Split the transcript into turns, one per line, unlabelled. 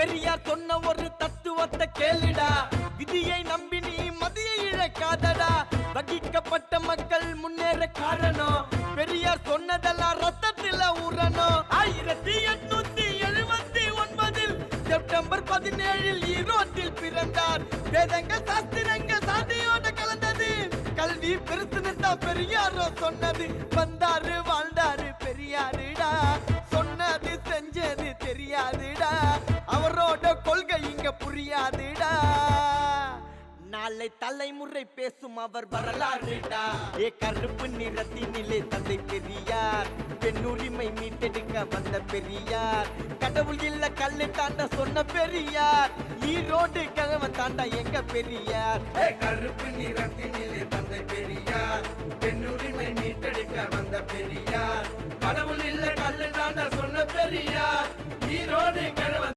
பெரியார் சொன்ன ஒரு தத்துவத்தை கேளுடா, விதியை நம்பி நீ மதியை இழக்காதடா. வகிக்கப்பட்ட மக்கள் முன்னேற காரணம், பெரியார் சொன்னதெல்லாம் ரத்தத்தில ஊறணும். 1879 செப்டம்பர் 17 ஈரோட்டில் பிறந்தார். வேதங்கள் சாஸ்திரங்கள் சாதியோட கலந்தது, கல்வி பெருசுன்னு தான் பெரியாரோ சொன்னது. வந்தாரு வாழ்ந்தாரு பெரியாருடா, சொன்னது செஞ்சது தெரியாதுடா, அவரோட கொள்கை இங்க புரியாதுடா. நாளை தலைமுறை பேசும் அவர் வரலாறுடா. கருப்பு நிறத்தினிலே தந்தை பெரியார், பெண் உரிமை மீட்டெடுக்க வந்த பெரியார், கடவுள் இல்ல கல்லு தாண்ட சொன்ன பெரியார், ஈரோடு கிழவன் தாண்டா எங்க பெரியார்.
கருப்பு நிறத்தினிலே தந்தை பெரியார், பெண் உரிமை மீட்டெடுக்க வந்த பெரியார், கடவுள் இல்ல கல்லு தாண்ட சொன்ன பெரியார், ஈரோடு கிழவன்